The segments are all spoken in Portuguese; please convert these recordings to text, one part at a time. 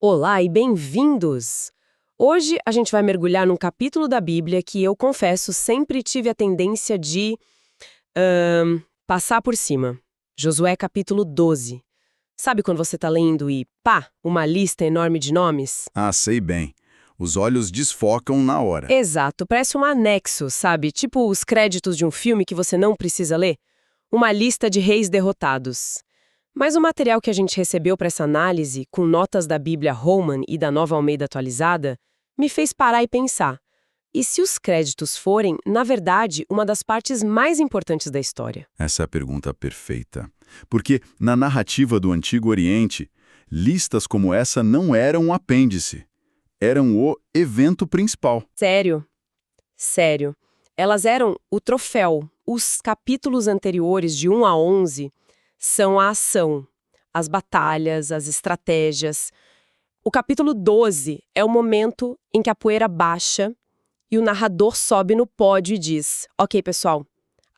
Olá e bem-vindos! Hoje a gente vai mergulhar num capítulo da Bíblia que eu confesso sempre tive a tendência de passar por cima. Josué capítulo 12. Sabe quando você tá lendo e, pá, uma lista enorme de nomes? Ah, sei bem. Os olhos desfocam na hora. Exato, parece um anexo, sabe? Tipo os créditos de um filme que você não precisa ler. Uma lista de reis derrotados. Mas o material que a gente recebeu para essa análise, com notas da Bíblia Holman e da Nova Almeida atualizada, me fez parar e pensar. E se os créditos forem, na verdade, uma das partes mais importantes da história? Essa é a pergunta perfeita. Porque, na narrativa do Antigo Oriente, listas como essa não eram um apêndice. Eram o evento principal. Sério? Sério. Elas eram o troféu. Os capítulos anteriores, de 1 a 11, são a ação, as batalhas, as estratégias. O capítulo 12 é o momento em que a poeira baixa e o narrador sobe no pódio e diz: Ok, pessoal,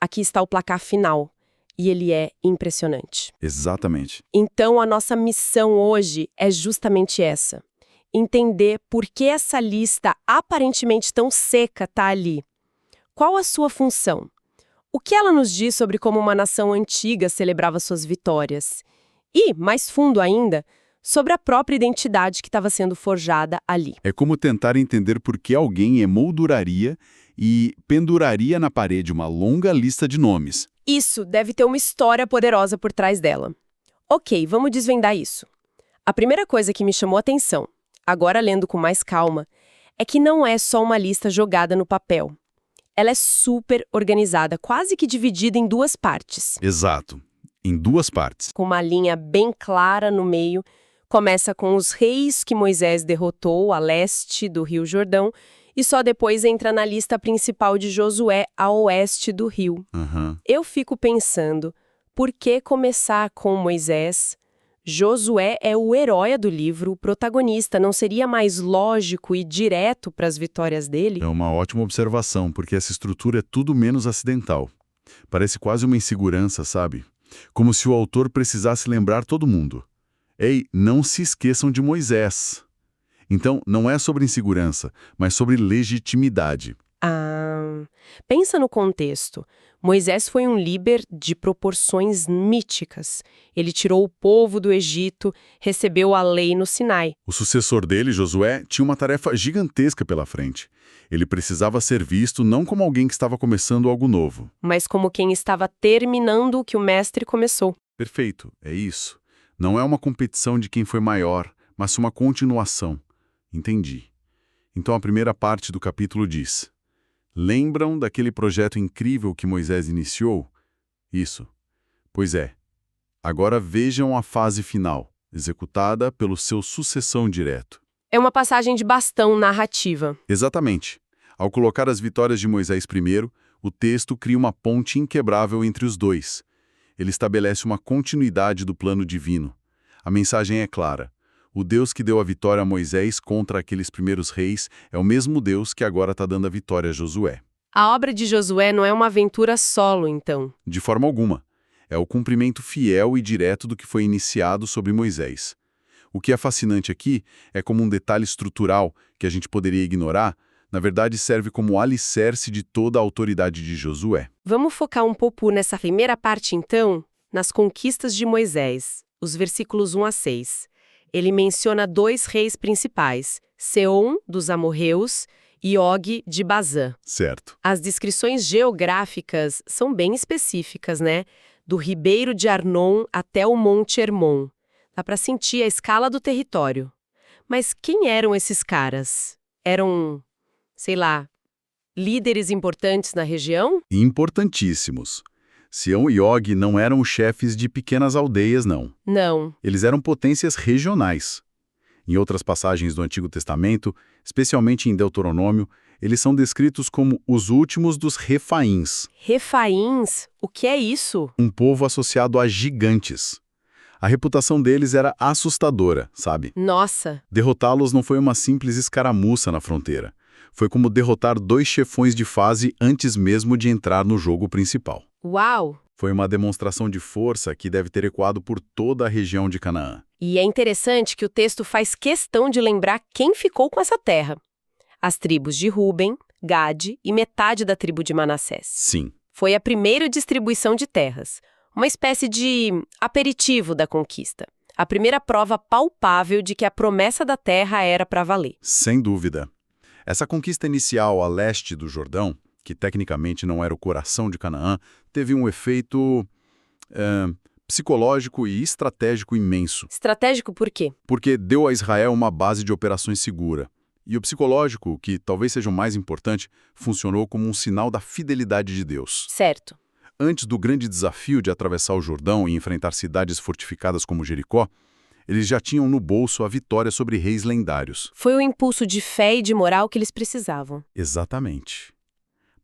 aqui está o placar final. E ele é impressionante. Exatamente. Então, a nossa missão hoje é justamente essa: entender por que essa lista aparentemente tão seca está ali. Qual a sua função? O que ela nos diz sobre como uma nação antiga celebrava suas vitórias? E, mais fundo ainda, sobre a própria identidade que estava sendo forjada ali. É como tentar entender por que alguém emolduraria e penduraria na parede uma longa lista de nomes. Isso deve ter uma história poderosa por trás dela. Ok, vamos desvendar isso. A primeira coisa que me chamou a atenção, agora lendo com mais calma, é que não é só uma lista jogada no papel. Ela é super organizada, quase que dividida em duas partes. Exato. Em duas partes. Com uma linha bem clara no meio. Começa com os reis que Moisés derrotou a leste do Rio Jordão e só depois entra na lista principal de Josué a oeste do rio. Eu fico pensando, por que começar com Moisés? Josué é o herói do livro, o protagonista. Não seria mais lógico e direto para as vitórias dele? É uma ótima observação, porque essa estrutura é tudo menos acidental. Parece quase uma insegurança, sabe? Como se o autor precisasse lembrar todo mundo. Ei, não se esqueçam de Moisés. Então, não é sobre insegurança, mas sobre legitimidade. Pensa no contexto. Moisés foi um líder de proporções míticas. Ele tirou o povo do Egito, recebeu a lei no Sinai. O sucessor dele, Josué, tinha uma tarefa gigantesca pela frente. Ele precisava ser visto não como alguém que estava começando algo novo. Mas como quem estava terminando o que o mestre começou. Perfeito, é isso. Não é uma competição de quem foi maior, mas uma continuação. Entendi. Então a primeira parte do capítulo diz: lembram daquele projeto incrível que Moisés iniciou? Isso. Pois é. Agora vejam a fase final, executada pelo seu sucessão direto. É uma passagem de bastão narrativa. Exatamente. Ao colocar as vitórias de Moisés primeiro, o texto cria uma ponte inquebrável entre os dois. Ele estabelece uma continuidade do plano divino. A mensagem é clara. O Deus que deu a vitória a Moisés contra aqueles primeiros reis é o mesmo Deus que agora está dando a vitória a Josué. A obra de Josué não é uma aventura solo, então. De forma alguma. É o cumprimento fiel e direto do que foi iniciado sobre Moisés. O que é fascinante aqui é como um detalhe estrutural, que a gente poderia ignorar, na verdade serve como alicerce de toda a autoridade de Josué. Vamos focar um pouco nessa primeira parte, então, nas conquistas de Moisés, os versículos 1 a 6. Ele menciona dois reis principais, Seom, dos amorreus, e Og, de Bazã. Certo. As descrições geográficas são bem específicas, né? Do ribeiro de Arnon até o Monte Hermon. Dá para sentir a escala do território. Mas quem eram esses caras? Eram, sei lá, líderes importantes na região? Importantíssimos. Seom e Og não eram os chefes de pequenas aldeias, não. Não. Eles eram potências regionais. Em outras passagens do Antigo Testamento, especialmente em Deuteronômio, eles são descritos como os últimos dos Refaíns. Refaíns? O que é isso? Um povo associado a gigantes. A reputação deles era assustadora, sabe? Nossa! Derrotá-los não foi uma simples escaramuça na fronteira. Foi como derrotar dois chefões de fase antes mesmo de entrar no jogo principal. Uau! Foi uma demonstração de força que deve ter ecoado por toda a região de Canaã. E é interessante que o texto faz questão de lembrar quem ficou com essa terra. As tribos de Rúben, Gade e metade da tribo de Manassés. Sim. Foi a primeira distribuição de terras, uma espécie de aperitivo da conquista. A primeira prova palpável de que a promessa da terra era para valer. Sem dúvida. Essa conquista inicial a leste do Jordão, que tecnicamente não era o coração de Canaã, teve um efeito psicológico e estratégico imenso. Estratégico por quê? Porque deu a Israel uma base de operações segura. E o psicológico, que talvez seja o mais importante, funcionou como um sinal da fidelidade de Deus. Certo. Antes do grande desafio de atravessar o Jordão e enfrentar cidades fortificadas como Jericó, eles já tinham no bolso a vitória sobre reis lendários. Foi o impulso de fé e de moral que eles precisavam. Exatamente.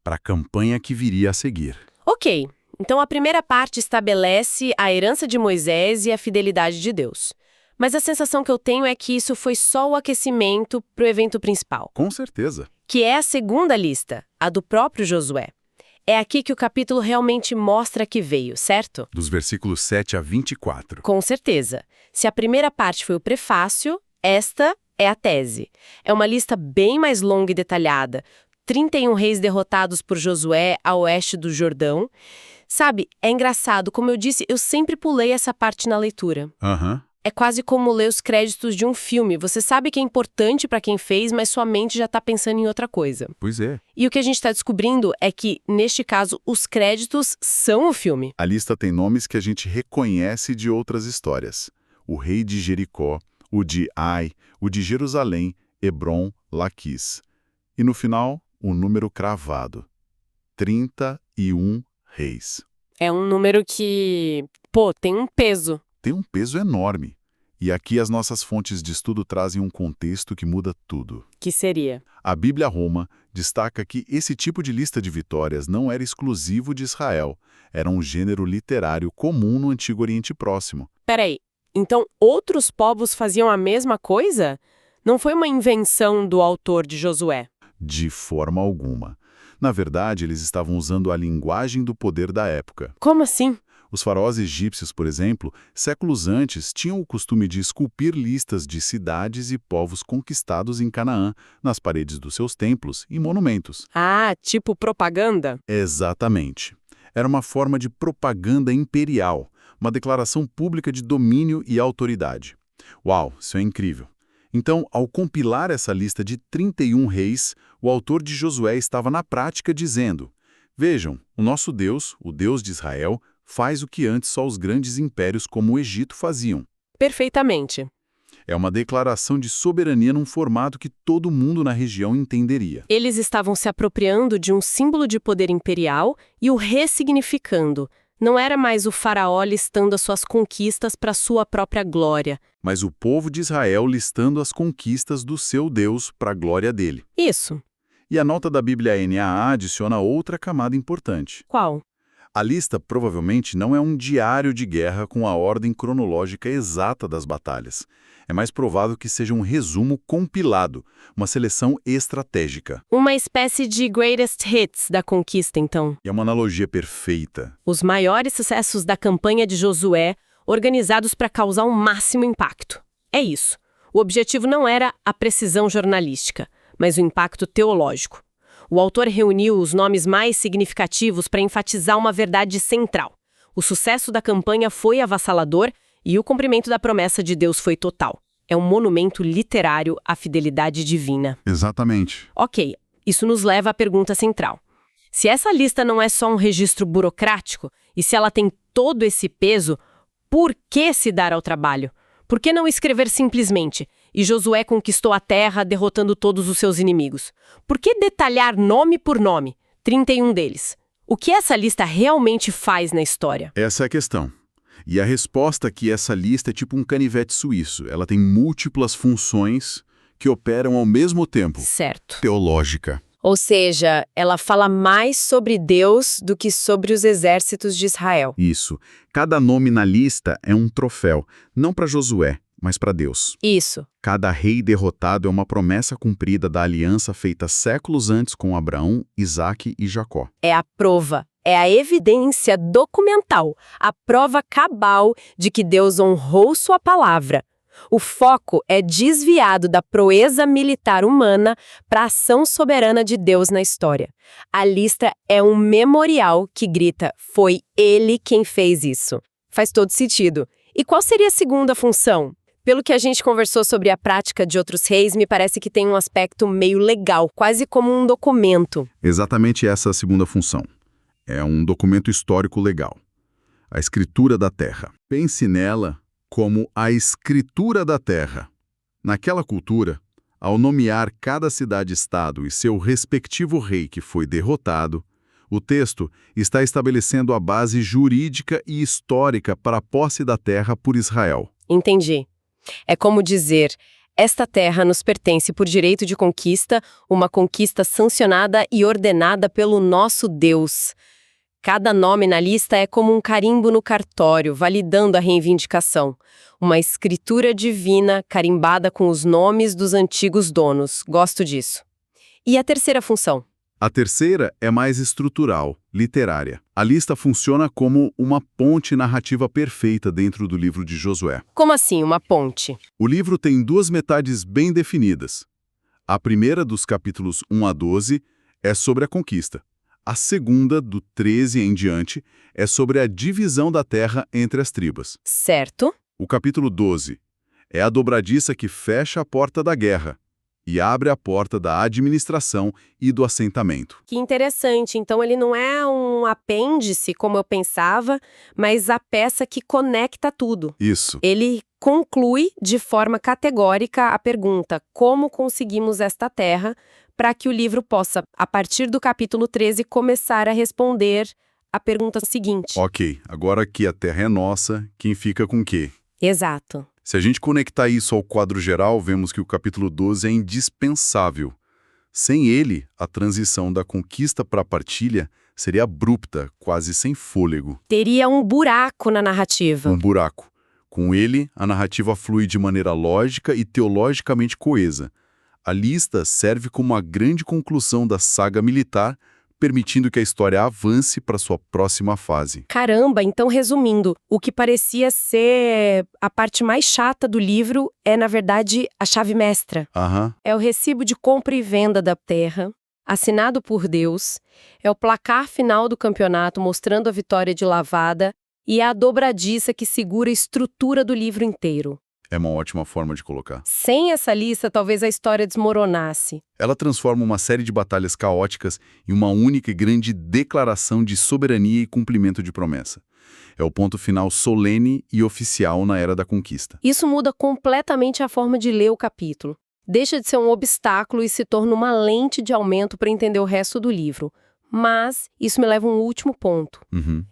Para a campanha que viria a seguir. Ok, então a primeira parte estabelece a herança de Moisés e a fidelidade de Deus. Mas a sensação que eu tenho é que isso foi só o aquecimento para o evento principal. Com certeza. Que é a segunda lista, a do próprio Josué. É aqui que o capítulo realmente mostra que veio, certo? Dos versículos 7 a 24. Com certeza. Se a primeira parte foi o prefácio, esta é a tese. É uma lista bem mais longa e detalhada. 31 reis derrotados por Josué a oeste do Jordão. Sabe, é engraçado, como eu disse, eu sempre pulei essa parte na leitura. Aham. É quase como ler os créditos de um filme. Você sabe que é importante para quem fez, mas sua mente já está pensando em outra coisa. Pois é. E o que a gente está descobrindo é que, neste caso, os créditos são o filme. A lista tem nomes que a gente reconhece de outras histórias. O rei de Jericó, o de Ai, o de Jerusalém, Hebron, Laquis. E no final, o número cravado. 31 reis. É um número que, tem um peso. Tem um peso enorme. E aqui as nossas fontes de estudo trazem um contexto que muda tudo. Que seria? A Bíblia Roma destaca que esse tipo de lista de vitórias não era exclusivo de Israel, era um gênero literário comum no Antigo Oriente Próximo. Peraí, então outros povos faziam a mesma coisa? Não foi uma invenção do autor de Josué? De forma alguma. Na verdade, eles estavam usando a linguagem do poder da época. Como assim? Os faraós egípcios, por exemplo, séculos antes, tinham o costume de esculpir listas de cidades e povos conquistados em Canaã, nas paredes dos seus templos e monumentos. Ah, tipo propaganda? Exatamente. Era uma forma de propaganda imperial, uma declaração pública de domínio e autoridade. Uau, isso é incrível. Então, ao compilar essa lista de 31 reis, o autor de Josué estava na prática dizendo: vejam, o nosso Deus, o Deus de Israel, faz o que antes só os grandes impérios como o Egito faziam. Perfeitamente. É uma declaração de soberania num formato que todo mundo na região entenderia. Eles estavam se apropriando de um símbolo de poder imperial e o ressignificando. Não era mais o faraó listando as suas conquistas para sua própria glória. Mas o povo de Israel listando as conquistas do seu Deus para a glória dele. Isso. E a nota da Bíblia NAA adiciona outra camada importante. Qual? A lista provavelmente não é um diário de guerra com a ordem cronológica exata das batalhas. É mais provável que seja um resumo compilado, uma seleção estratégica. Uma espécie de greatest hits da conquista, então. E é uma analogia perfeita. Os maiores sucessos da campanha de Josué, organizados para causar um máximo impacto. É isso. O objetivo não era a precisão jornalística, mas o impacto teológico. O autor reuniu os nomes mais significativos para enfatizar uma verdade central. O sucesso da campanha foi avassalador e o cumprimento da promessa de Deus foi total. É um monumento literário à fidelidade divina. Exatamente. Ok, isso nos leva à pergunta central. Se essa lista não é só um registro burocrático, e se ela tem todo esse peso, por que se dar ao trabalho? Por que não escrever simplesmente: e Josué conquistou a terra, derrotando todos os seus inimigos? Por que detalhar nome por nome, 31 deles? O que essa lista realmente faz na história? Essa é a questão. E a resposta é que essa lista é tipo um canivete suíço. Ela tem múltiplas funções que operam ao mesmo tempo. Certo. Teológica. Ou seja, ela fala mais sobre Deus do que sobre os exércitos de Israel. Isso. Cada nome na lista é um troféu, não para Josué, mas para Deus. Isso. Cada rei derrotado é uma promessa cumprida da aliança feita séculos antes com Abraão, Isaque e Jacó. É a prova, é a evidência documental, a prova cabal de que Deus honrou sua palavra. O foco é desviado da proeza militar humana para a ação soberana de Deus na história. A lista é um memorial que grita: foi ele quem fez isso. Faz todo sentido. E qual seria a segunda função? Pelo que a gente conversou sobre a prática de outros reis, me parece que tem um aspecto meio legal, quase como um documento. Exatamente essa é a segunda função. É um documento histórico legal. A escritura da terra. Pense nela como a escritura da terra. Naquela cultura, ao nomear cada cidade-estado e seu respectivo rei que foi derrotado, o texto está estabelecendo a base jurídica e histórica para a posse da terra por Israel. Entendi. É como dizer: esta terra nos pertence por direito de conquista, uma conquista sancionada e ordenada pelo nosso Deus. Cada nome na lista é como um carimbo no cartório, validando a reivindicação. Uma escritura divina carimbada com os nomes dos antigos donos. Gosto disso. E a terceira função? A terceira é mais estrutural, literária. A lista funciona como uma ponte narrativa perfeita dentro do livro de Josué. Como assim, uma ponte? O livro tem duas metades bem definidas. A primeira, dos capítulos 1 a 12, é sobre a conquista. A segunda, do 13 em diante, é sobre a divisão da terra entre as tribos. Certo. O capítulo 12 é a dobradiça que fecha a porta da guerra e abre a porta da administração e do assentamento. Que interessante. Então ele não é um apêndice, como eu pensava, mas a peça que conecta tudo. Isso. Ele conclui de forma categórica a pergunta: como conseguimos esta terra, para que o livro possa, a partir do capítulo 13, começar a responder a pergunta seguinte. Ok, agora que a terra é nossa, quem fica com o quê? Exato. Se a gente conectar isso ao quadro geral, vemos que o capítulo 12 é indispensável. Sem ele, a transição da conquista para a partilha seria abrupta, quase sem fôlego. Teria um buraco na narrativa. Um buraco. Com ele, a narrativa flui de maneira lógica e teologicamente coesa. A lista serve como a grande conclusão da saga militar, permitindo que a história avance para sua próxima fase. Caramba, então resumindo, o que parecia ser a parte mais chata do livro é, na verdade, a chave mestra. Aham. É o recibo de compra e venda da terra, assinado por Deus, é o placar final do campeonato mostrando a vitória de lavada e é a dobradiça que segura a estrutura do livro inteiro. É uma ótima forma de colocar. Sem essa lista, talvez a história desmoronasse. Ela transforma uma série de batalhas caóticas em uma única e grande declaração de soberania e cumprimento de promessa. É o ponto final solene e oficial na era da conquista. Isso muda completamente a forma de ler o capítulo. Deixa de ser um obstáculo e se torna uma lente de aumento para entender o resto do livro. Mas isso me leva a um último ponto.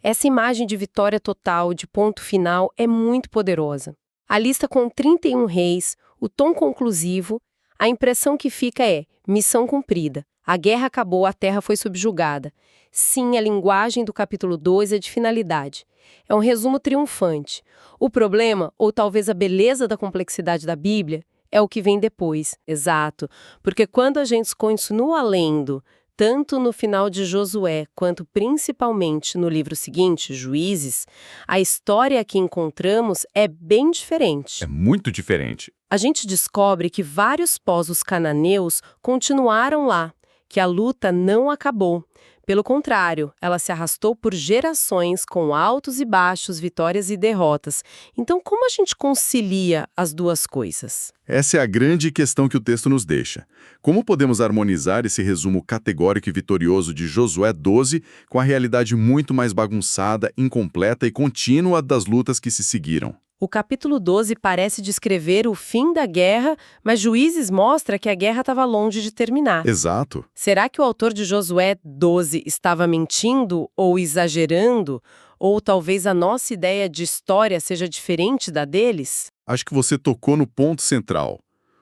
Essa imagem de vitória total, de ponto final, é muito poderosa. A lista com 31 reis, o tom conclusivo, a impressão que fica é: missão cumprida. A guerra acabou, a terra foi subjugada. Sim, a linguagem do capítulo 12 é de finalidade. É um resumo triunfante. O problema, ou talvez a beleza da complexidade da Bíblia, é o que vem depois. Exato. Porque quando a gente continua lendo, tanto no final de Josué, quanto principalmente no livro seguinte, Juízes, a história que encontramos é bem diferente. É muito diferente. A gente descobre que vários povos cananeus continuaram lá, que a luta não acabou. Pelo contrário, ela se arrastou por gerações com altos e baixos, vitórias e derrotas. Então, como a gente concilia as duas coisas? Essa é a grande questão que o texto nos deixa. Como podemos harmonizar esse resumo categórico e vitorioso de Josué 12 com a realidade muito mais bagunçada, incompleta e contínua das lutas que se seguiram? O capítulo 12 parece descrever o fim da guerra, mas Juízes mostra que a guerra estava longe de terminar. Exato. Será que o autor de Josué 12 estava mentindo ou exagerando? Ou talvez a nossa ideia de história seja diferente da deles? Acho que você tocou no ponto central.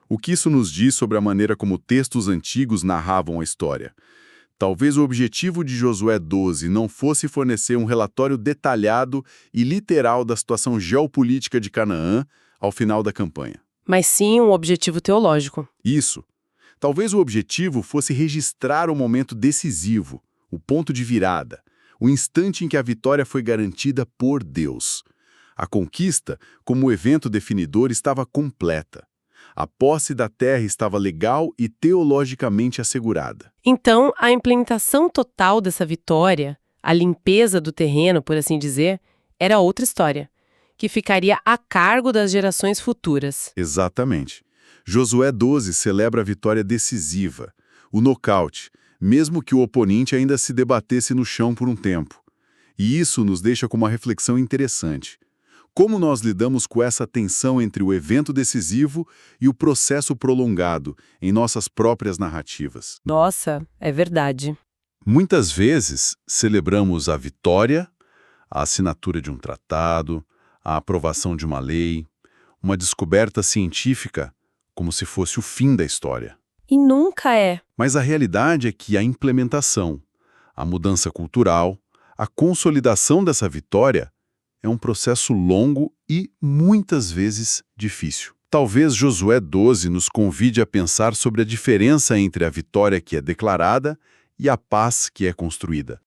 O que isso nos diz sobre a maneira como textos antigos narravam a história? Talvez o objetivo de Josué 12 não fosse fornecer um relatório detalhado e literal da situação geopolítica de Canaã ao final da campanha. Mas sim um objetivo teológico. Isso. Talvez o objetivo fosse registrar o momento decisivo, o ponto de virada, o instante em que a vitória foi garantida por Deus. A conquista, como evento definidor, estava completa. A posse da terra estava legal e teologicamente assegurada. Então, a implementação total dessa vitória, a limpeza do terreno, por assim dizer, era outra história, que ficaria a cargo das gerações futuras. Exatamente. Josué 12 celebra a vitória decisiva, o nocaute, mesmo que o oponente ainda se debatesse no chão por um tempo. E isso nos deixa com uma reflexão interessante. Como nós lidamos com essa tensão entre o evento decisivo e o processo prolongado em nossas próprias narrativas? Nossa, é verdade. Muitas vezes celebramos a vitória, a assinatura de um tratado, a aprovação de uma lei, uma descoberta científica, como se fosse o fim da história. E nunca é. Mas a realidade é que a implementação, a mudança cultural, a consolidação dessa vitória é um processo longo e, muitas vezes, difícil. Talvez Josué 12 nos convide a pensar sobre a diferença entre a vitória que é declarada e a paz que é construída.